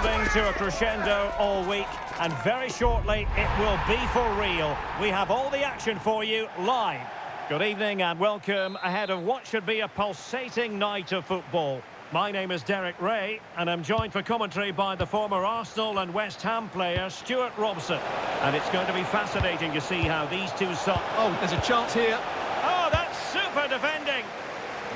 building to a crescendo all week, and very shortly it will be for real. We have all the action for you live. Good evening and welcome ahead of what should be a pulsating night of football. My name is Derek Ray, and I'm joined for commentary by the former Arsenal and West Ham player Stuart Robson. And it's going to be fascinating to see how these two Oh, there's a chance here. Oh, that's super defending!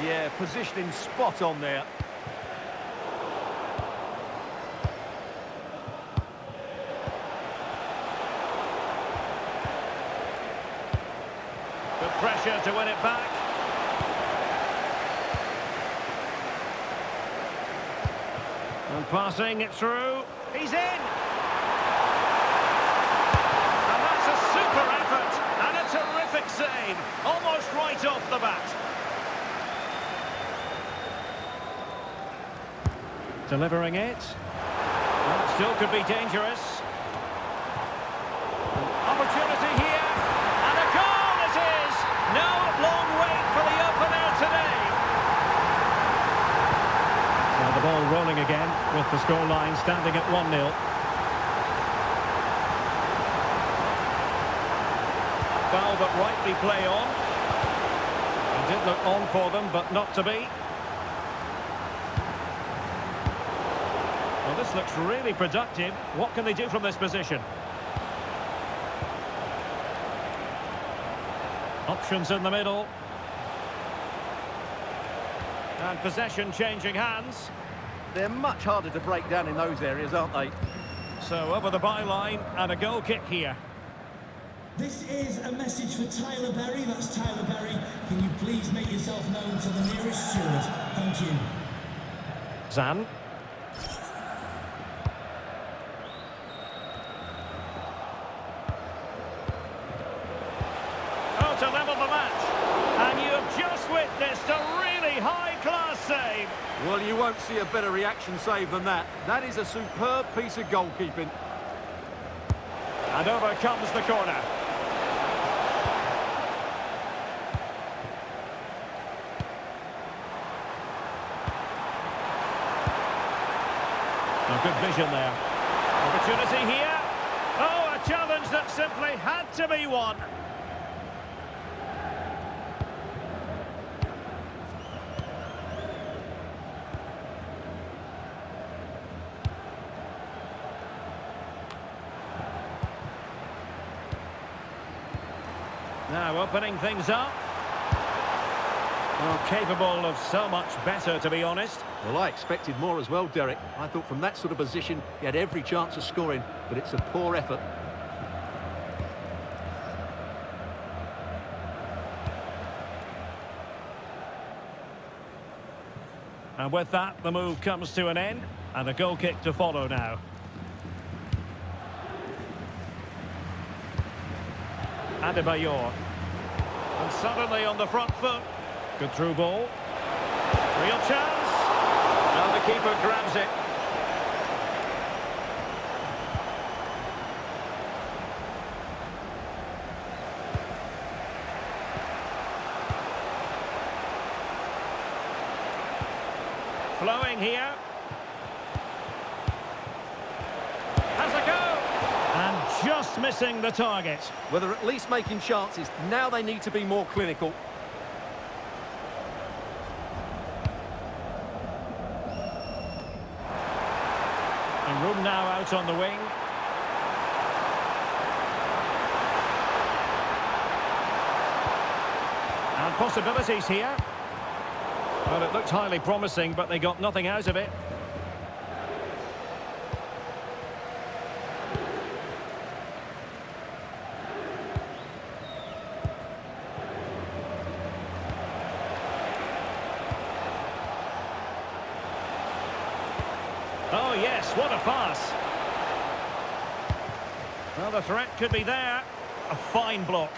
Yeah, positioning spot on there. Good pressure to win it back. And passing it through. He's in! And that's a super effort and a terrific save. Almost right off the bat. Delivering it. Well, it still could be dangerous. Opportunity here. And a goal it is! No long wait for the opener today. Now the ball rolling again with the scoreline standing at 1-0. Foul but rightly play on. It did look on for them, but not to be. Well, this looks really productive. What can they do from this position? Options in the middle. And possession changing hands. They're much harder to break down in those areas, aren't they? So over the byline and a goal kick here. This is a message for Tyler Berry. That's Tyler Berry. Can you please make yourself known to the nearest steward? Thank you. Zan. Oh, to level the match. And you have just witnessed a really high-class save. Well, you won't see a better reaction save than that. That is a superb piece of goalkeeping. And over comes the corner. A good vision there. Opportunity here. Oh, a challenge that simply had to be won. Now opening things up. Well, capable of so much better, to be honest. Well, I expected more as well, Derek. I thought from that sort of position, he had every chance of scoring, but it's a poor effort. And with that, the move comes to an end, and a goal kick to follow now. Adebayor. And suddenly on the front foot. Good through ball. Real chance. Now the keeper grabs it. Flowing here. Has a go. And just missing the target. Well, they're at least making chances. Now they need to be more clinical. And room now out on the wing. And possibilities here. Well, it looked highly promising, but they got nothing out of it. Oh, yes, what a pass. Well, the threat could be there. A fine block.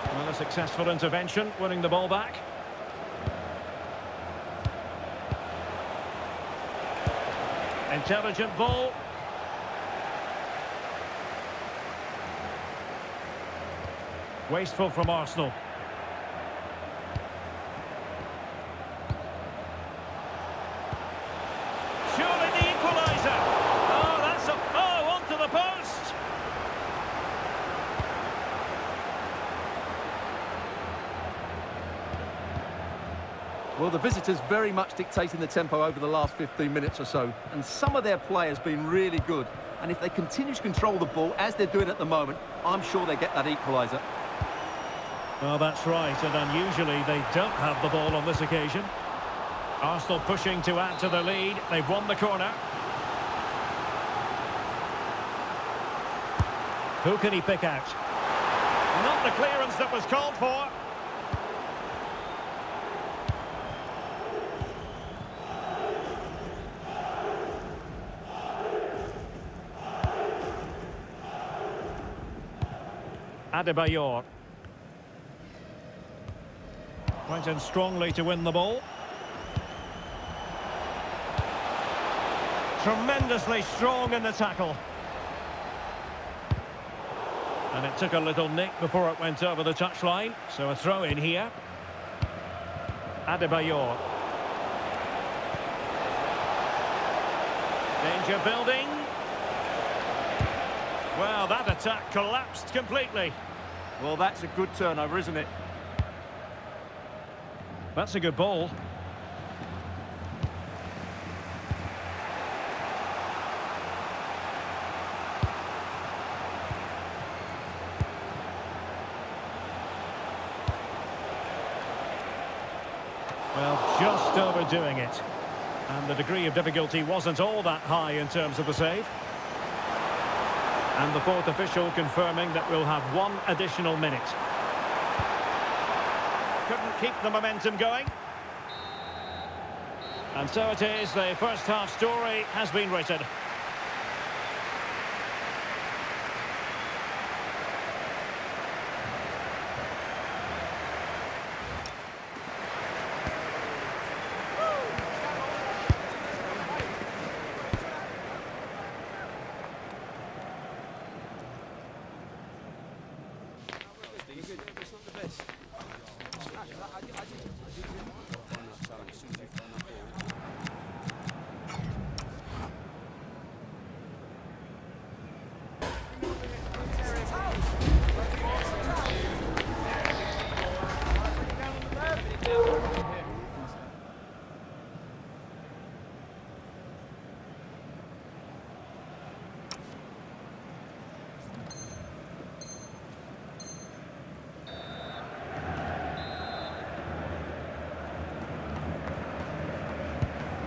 Well, a successful intervention, winning the ball back. Intelligent ball. Wasteful from Arsenal. Surely the equaliser. Oh, that's a... Oh, onto the post. Well, the visitors very much dictating the tempo over the last 15 minutes or so, and some of their play has been really good. And if they continue to control the ball, as they're doing at the moment, I'm sure they get that equaliser. Well, that's right, and unusually they don't have the ball on this occasion. Arsenal pushing to add to the lead. They've won the corner. Who can he pick out? Not the clearance that was called for. Adebayor. Went in strongly to win the ball. Tremendously strong in the tackle. And it took a little nick before it went over the touchline. So a throw in here. Adebayor. Danger building. Well, that attack collapsed completely. Well, that's a good turnover, isn't it? That's a good ball. Well, just overdoing it. And the degree of difficulty wasn't all that high in terms of the save. And the fourth official confirming that we'll have one additional minute. Couldn't keep the momentum going. And so it is, the first half story has been written.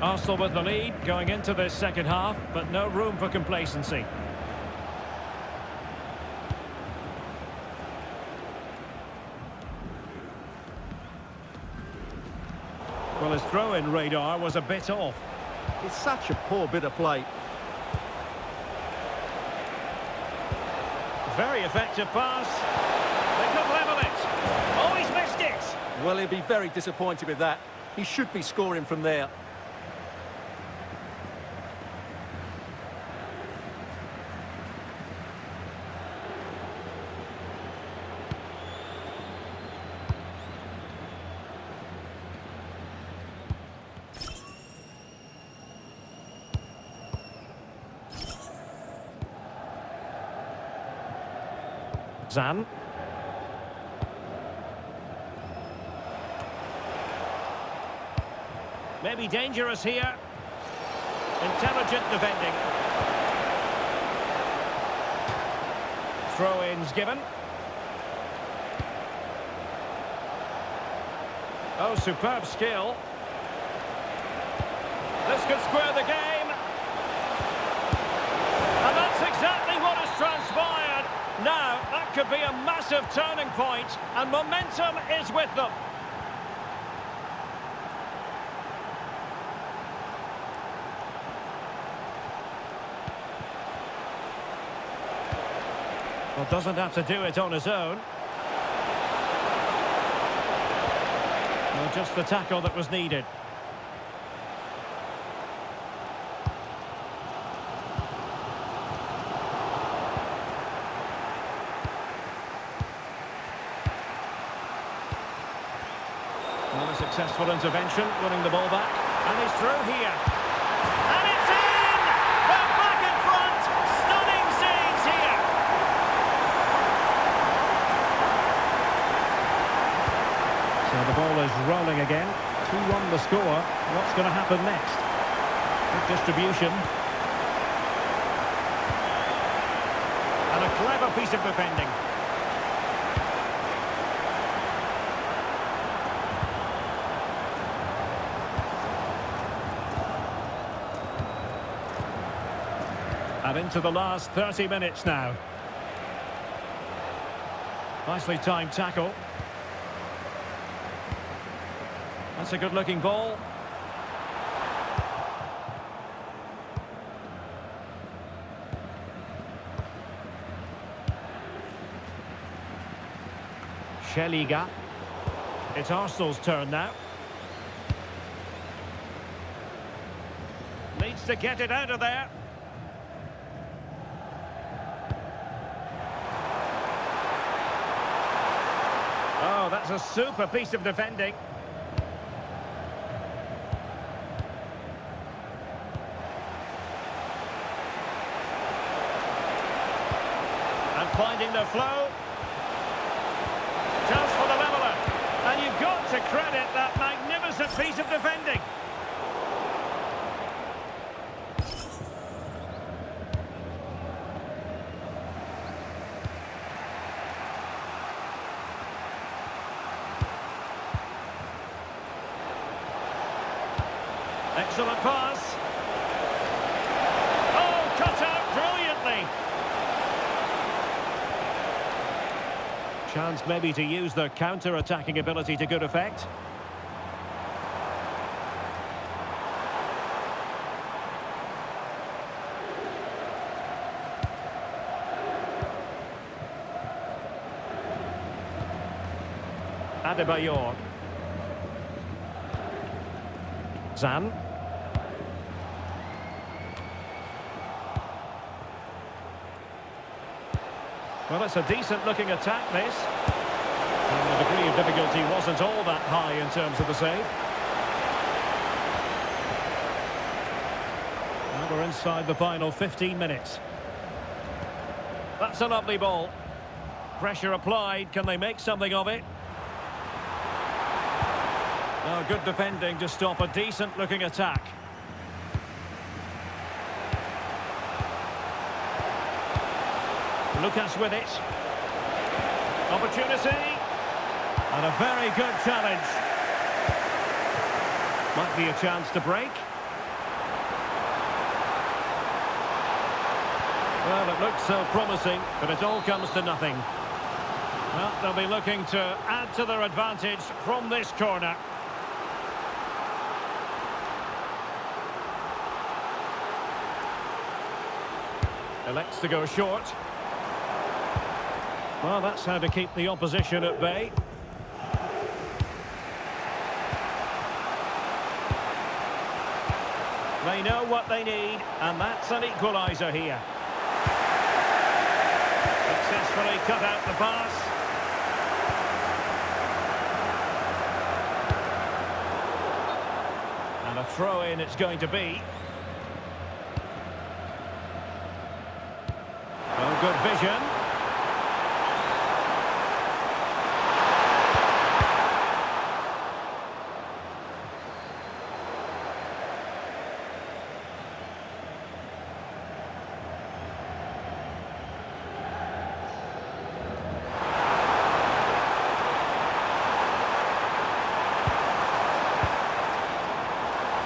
Arsenal with the lead going into this second half, but no room for complacency. Well, his throw-in radar was a bit off. It's such a poor bit of play. Very effective pass. They could level it. Oh, he's missed it. Well, he'll be very disappointed with that. He should be scoring from there. Zan. Maybe dangerous here. Intelligent defending. Throw-ins given. Oh, superb skill. This could square the game. And that's exactly what has transpired. Now, that could be a massive turning point, and momentum is with them. Well, doesn't have to do it on his own. Well, just the tackle that was needed. Successful intervention, winning the ball back. And he's through here. And it's in! They're back in front! Stunning scenes here! So the ball is rolling again. 2-1 the score. What's going to happen next? Good distribution. And a clever piece of defending. And into the last 30 minutes now. Nicely timed tackle. That's a good-looking ball. Sheliga. It's Arsenal's turn now. Needs to get it out of there. Oh, that's a super piece of defending. And finding the flow. Chance for the leveller. And you've got to credit that magnificent piece of defending. Excellent pass. Oh, cut out brilliantly. Chance maybe to use the counter-attacking ability to good effect. Adebayor. Zan. Well, it's a decent-looking attack, this. And the degree of difficulty wasn't all that high in terms of the save. Now we're inside the final 15 minutes. That's a lovely ball. Pressure applied. Can they make something of it? Oh, good defending to stop a decent-looking attack. Lucas with it. Opportunity. And a very good challenge. Might be a chance to break. Well, it looks so promising, but it all comes to nothing. Well, they'll be looking to add to their advantage from this corner. Elects to go short. Well, that's how to keep the opposition at bay. They know what they need, and that's an equaliser here. Successfully cut out the pass. And a throw-in it's going to be. Oh, good vision.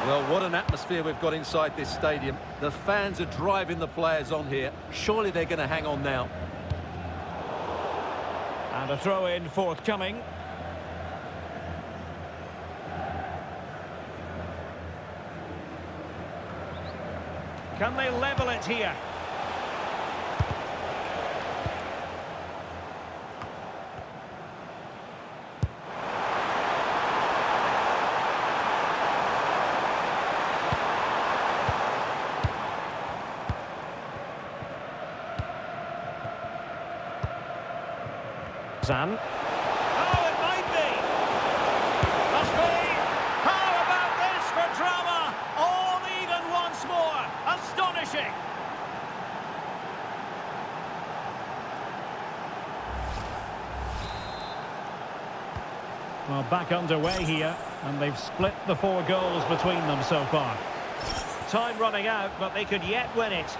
Well, what an atmosphere we've got inside this stadium. The fans are driving the players on here. Surely they're going to hang on now. And a throw-in forthcoming. Can they level it here? Zan. Oh, it might be! Must be! back underway here, and they've split the 4 goals between them so far. Time running out, but they could yet win it.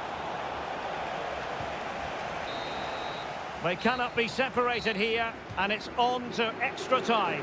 They cannot be separated here, and it's on to extra time.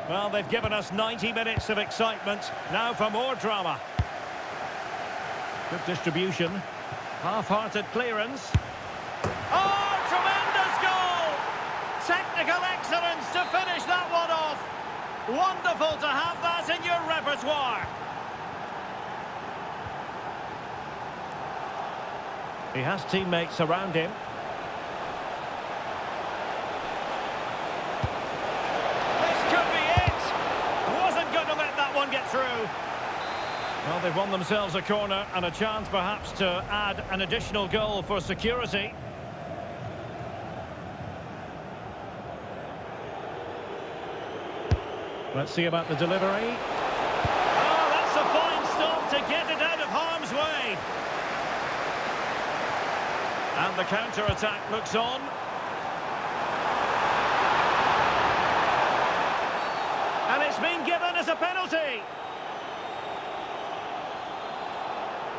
Well, they've given us 90 minutes of excitement. Now for more drama. Good distribution. Half-hearted clearance. Oh, tremendous goal! Technical excellence to finish that one off. Wonderful to have that in your repertoire. He has teammates around him. Get through. Well, they've won themselves a corner and a chance perhaps to add an additional goal for security. Let's see about the delivery. Oh, that's a fine stop to get it out of harm's way. And the counter-attack looks on. And it's been given as a penalty.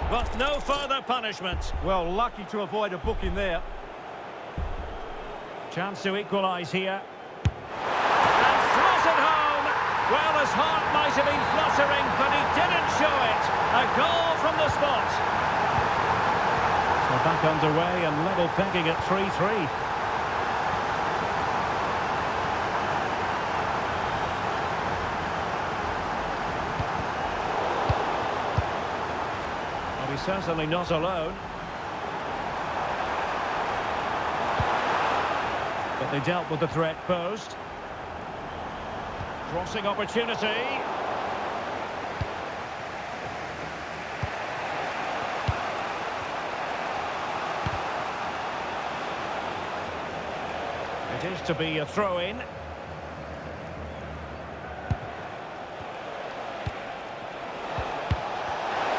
But no further punishment. Well, lucky to avoid a booking there. Chance to equalise here. And throws it home. Well, his heart might have been fluttering, but he didn't show it. A goal from the spot. We're back underway and level pegging at 3-3. Certainly not alone. But they dealt with the threat posed. Crossing opportunity. It is to be a throw-in.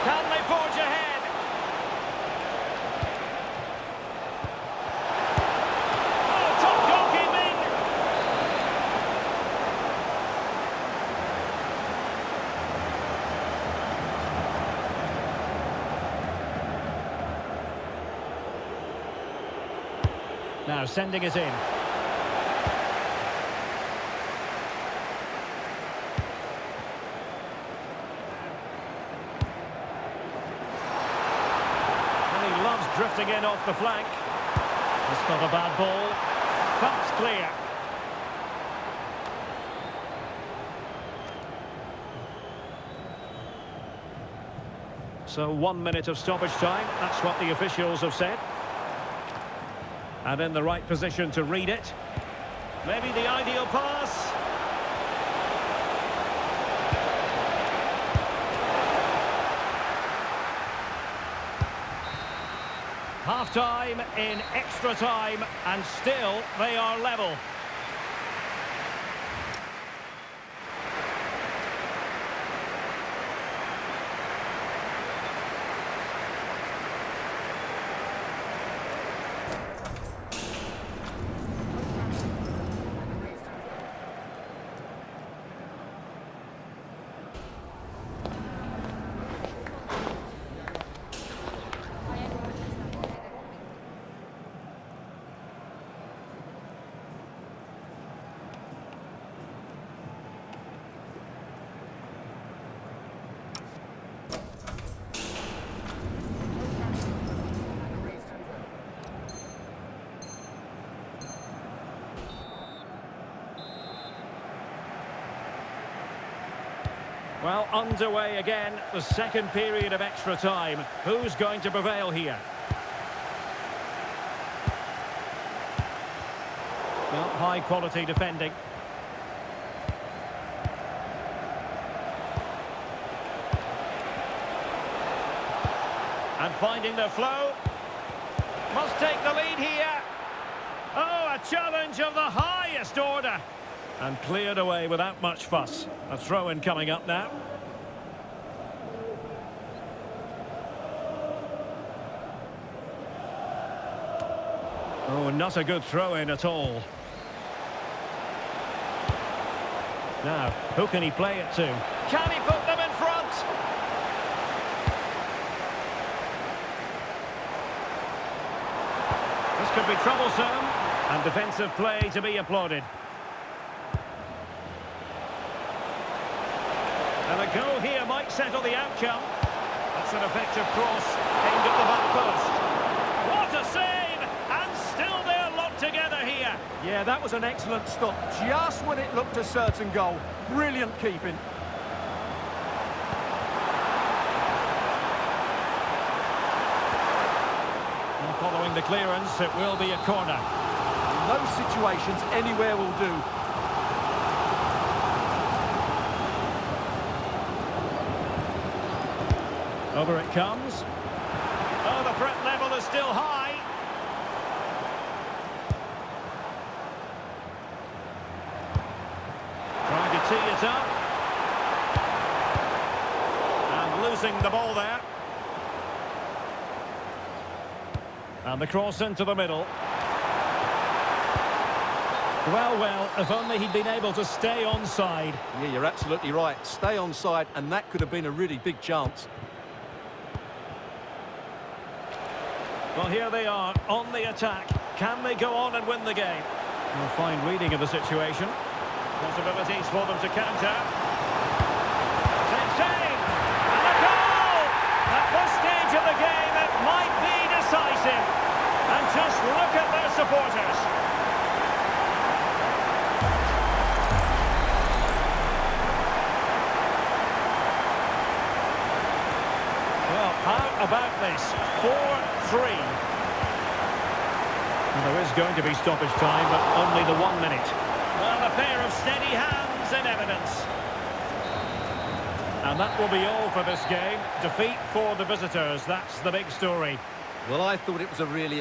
Can they forge ahead? Now sending it in. And he loves drifting in off the flank. It's not a bad ball. That's clear. So 1 minute of stoppage time. That's what the officials have said. And in the right position to read it. Maybe the ideal pass. Half-time in extra time, and still they are level. Well, underway again, the second period of extra time. Who's going to prevail here? Well, high quality defending. And finding the flow. Must take the lead here. Oh, a challenge of the highest order. And cleared away without much fuss. A throw-in coming up now. Oh, not a good throw-in at all. Now, who can he play it to? Can he put them in front? This could be troublesome. And defensive play to be applauded. And a goal here might settle the outcome. That's an effective cross aimed at the back post. What a save! And still they're locked together here. Yeah, that was an excellent stop. Just when it looked a certain goal. Brilliant keeping. And following the clearance, it will be a corner. In those situations, anywhere will do. Over it comes. Oh, the threat level is still high. Trying to tee it up. And losing the ball there. And the cross into the middle. Well, if only he'd been able to stay onside. Yeah, you're absolutely right. Stay onside, and that could have been a really big chance. Well, here they are on the attack. Can they go on and win the game? A fine reading of the situation. Possibilities for them to counter. Takes aim! And a goal! At this stage of the game, it might be decisive. And just look at their supporters. Well, how about this? 4-3. Well, there is going to be stoppage time, but only the 1 minute. Well, a pair of steady hands in evidence. And that will be all for this game. Defeat for the visitors. That's the big story. Well, I thought it was a really